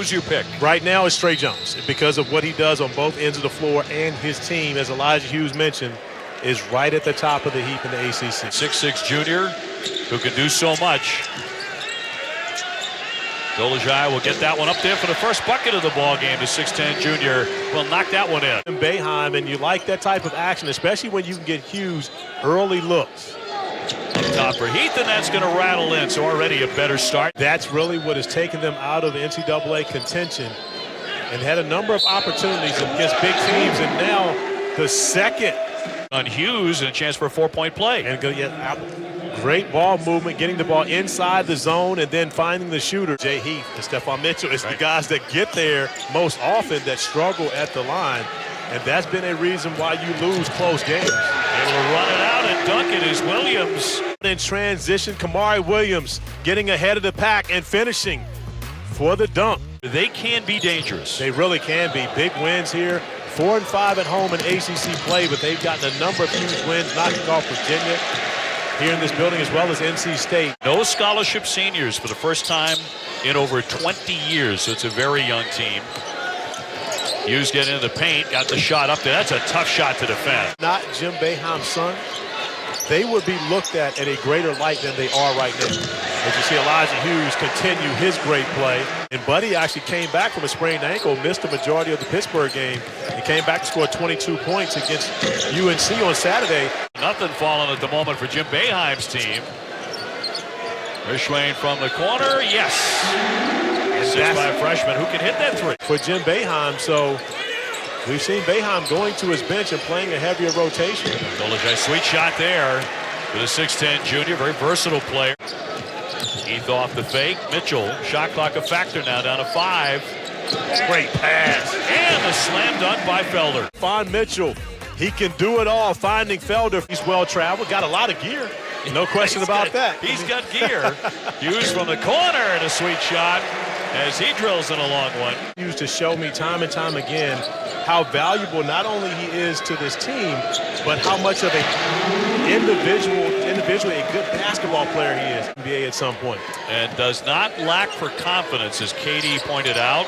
Who's your pick? Right now it's Trey Jones because of what he does on both ends of the floor, and his team, as Elijah Hughes mentioned, is right at the top of the heap in the ACC. 6'6" junior who can do so much. Elijah will get that one up there for the first bucket of the ball game. The 6'10" junior will knock that one in. Boeheim, and you like that type of action, especially when you can get Hughes early looks. Up top for Heath, and that's going to rattle in, so already a better start. That's really what has taken them out of NCAA contention and had a number of opportunities against big teams, and now the second. On Hughes, and a chance for a 4-point play. And great ball movement, getting the ball inside the zone and then finding the shooter. Jay Heath and Stephon Mitchell is the guys that get there most often that struggle at the line. And that's been a reason why you lose close games. Able to run it out and dunk it is Williams. In transition, Kamari Williams getting ahead of the pack and finishing for the dunk. They can be dangerous. They really can be. Big wins here. 4 and 5 at home in ACC play, but they've gotten a number of huge wins, knocking off Virginia here in this building as well as NC State. No scholarship seniors for the first time in over 20 years, so it's a very young team. Hughes getting into the paint, got the shot up there. That's a tough shot to defend. Not Jim Boeheim's son, they would be looked at in a greater light than they are right now. As you see Elijah Hughes continue his great play. And Buddy actually came back from a sprained ankle, missed the majority of the Pittsburgh game, and came back to score 22 points against UNC on Saturday. Nothing falling at the moment for Jim Boeheim's team. Rishwain from the corner, yes. Assist by a freshman who can hit that three. For Jim Boeheim, so we've seen Boeheim going to his bench and playing a heavier rotation. Elijah, sweet shot there with a 6'10" junior, very versatile player. Heath off the fake. Mitchell, shot clock a factor now, down to 5. Great pass. And the slam dunk by Felder. Find Mitchell. He can do it all. Finding Felder. He's well-traveled. Got a lot of gear. No question about that. He's got gear. Hughes from the corner and a sweet shot as he drills in a long one. Used to show me time and time again how valuable not only he is to this team, but how much of a individually a good basketball player he is in the NBA at some point. And does not lack for confidence, as Katie pointed out.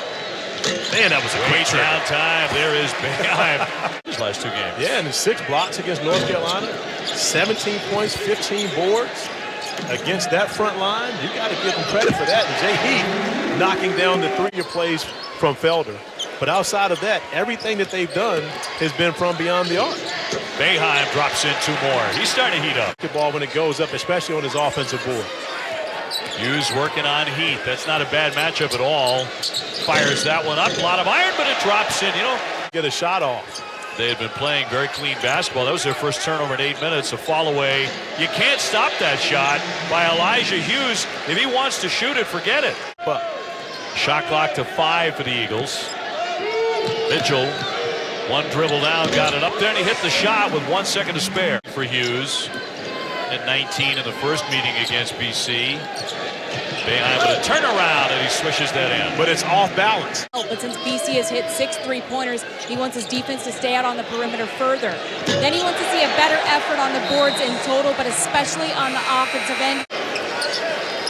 Man, that was a great down time. There is Boeheim. His last 2 games. Yeah, and 6 blocks against North Carolina, 17 points, 15 boards against that front line. You got to give him credit for that. And Jay Heath knocking down the 3-year plays from Felder. But outside of that, everything that they've done has been from beyond the arc. Boeheim drops in 2 more. He's starting to heat up. The ball when it goes up, especially on his offensive board. Hughes working on Heath. That's not a bad matchup at all. Fires that one up. A lot of iron, but it drops in. You know, get a shot off. They had been playing very clean basketball. That was their first turnover in 8 minutes. A fall away. You can't stop that shot by Elijah Hughes. If he wants to shoot it, forget it. But shot clock to 5 for the Eagles. Mitchell, one dribble down, got it up there, and he hit the shot with 1 second to spare for Hughes. At 19 in the first meeting against BC. Boeheim with a turnaround, and he swishes that in. But it's off balance. But since BC has hit 6 3-pointers, he wants his defense to stay out on the perimeter further. Then he wants to see a better effort on the boards in total, but especially on the offensive end.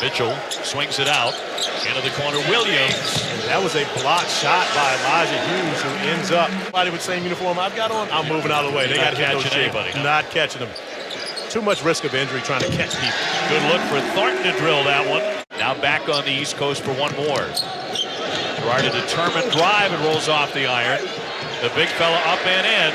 Mitchell swings it out. Into the corner, Williams. That was a blocked shot by Elijah Hughes, who ends up, somebody with the same uniform I've got on, I'm moving out of the way. They got to hit those anybody. Not catching them. Too much risk of injury trying to catch people. Good look for Thornton to drill that one. Now back on the East Coast for one more. Gerard a determined drive and rolls off the iron. The big fella up and in.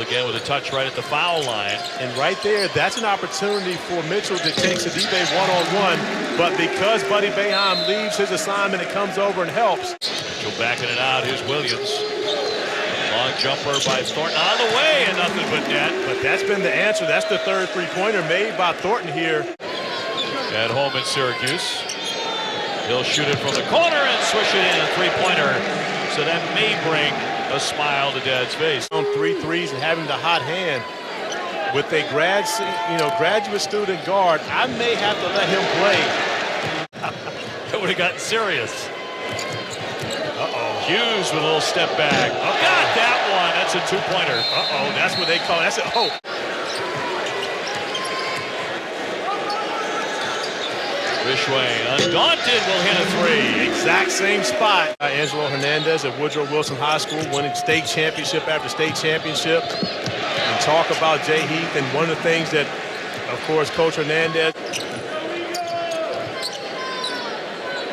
Again with a touch right at the foul line. And right there, that's an opportunity for Mitchell to take Sidibe one-on-one. But because Buddy Boeheim leaves his assignment and comes over and helps. Mitchell backing it out. Here's Williams. Long jumper by Thornton on the way, and nothing but net. But that's been the answer. That's the third 3-pointer made by Thornton here. At home in Syracuse. He'll shoot it from the corner and swish it in, a 3-pointer. So that may bring a smile to Dad's face. On 3 threes and having the hot hand with a graduate student guard, I may have to let him play. That would have gotten serious. Hughes with a little step back. Oh, got that one. That's a 2-pointer. That's what they call it. That's it. Rishway, undaunted, will hit a three. Exact same spot. Angelo Hernandez at Woodrow Wilson High School, winning state championship after state championship. And talk about Jay Heath, and one of the things that, of course, Coach Hernandez.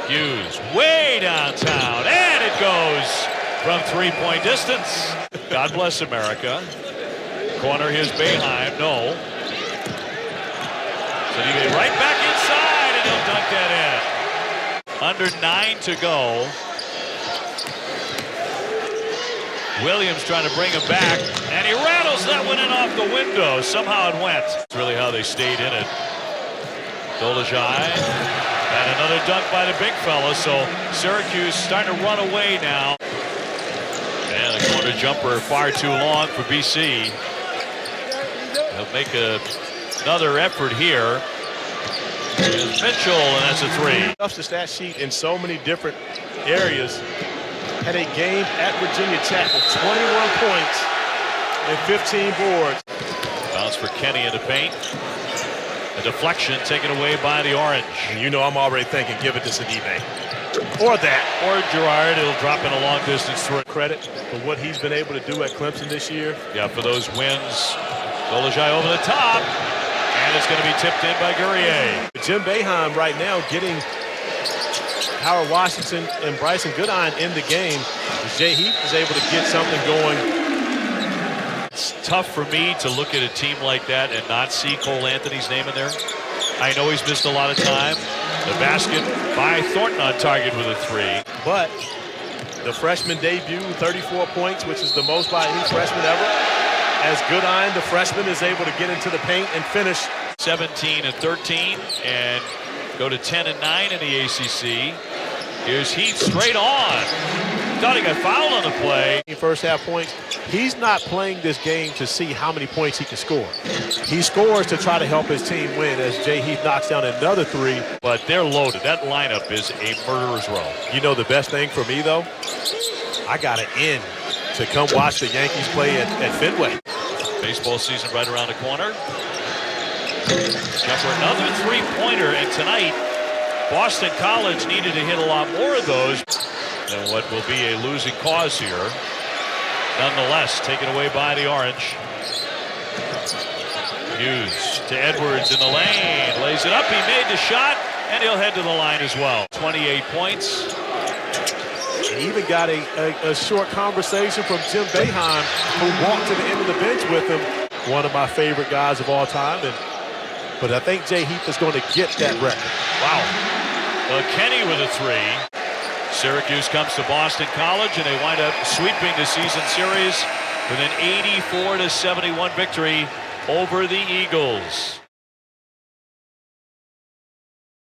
Hughes way downtown, and it goes from three-point distance. God bless America. Corner, here's Boeheim, no. Sidibe right back inside, and he'll dunk that in. Under 9 to go. Williams trying to bring him back, and he rattles that one in off the window. Somehow it went. That's really how they stayed in it. Dolajai, and another dunk by the big fella, so Syracuse starting to run away now. And the corner jumper far too long for BC. They'll make another effort here. Here's Mitchell, and that's a three. Stuffs the stat sheet in so many different areas. Had a game at Virginia Tech with 21 points and 15 boards. Bounce for Kenny in the paint. A deflection taken away by the Orange. And you know I'm already thinking, give it to Sidibe. Or that. Or Gerard, it'll drop in a long distance through. Credit for what he's been able to do at Clemson this year. Yeah, for those wins. Dolajai over the top. And it's going to be tipped in by Guerrier. Jim Boeheim right now getting Howard Washington and Bryson Goodine in the game. Jay Heath is able to get something going. It's tough for me to look at a team like that and not see Cole Anthony's name in there. I know he's missed a lot of time. The basket by Thornton on target with a three. But the freshman debut, 34 points, which is the most by any freshman ever. As Goodine, the freshman, is able to get into the paint and finish. 17 and 13 and go to 10 and 9 in the ACC. Here's Heath straight on. Thought he got fouled on the play. First half points. He's not playing this game to see how many points he can score. He scores to try to help his team win as Jay Heath knocks down another three. But they're loaded. That lineup is a murderer's row. You know the best thing for me, though? I got an in to come watch the Yankees play at Fenway. Baseball season right around the corner. Jumper, another three-pointer, and tonight Boston College needed to hit a lot more of those than what will be a losing cause here. Nonetheless, taken away by the Orange. Hughes to Edwards in the lane, lays it up, he made the shot, and he'll head to the line as well. 28 points. He even got a short conversation from Jim Boeheim, who walked to the end of the bench with him. One of my favorite guys of all time. But I think Jay Heath is going to get that record. Wow. Well, Kenny with a three. Syracuse comes to Boston College, and they wind up sweeping the season series with an 84-71 victory over the Eagles.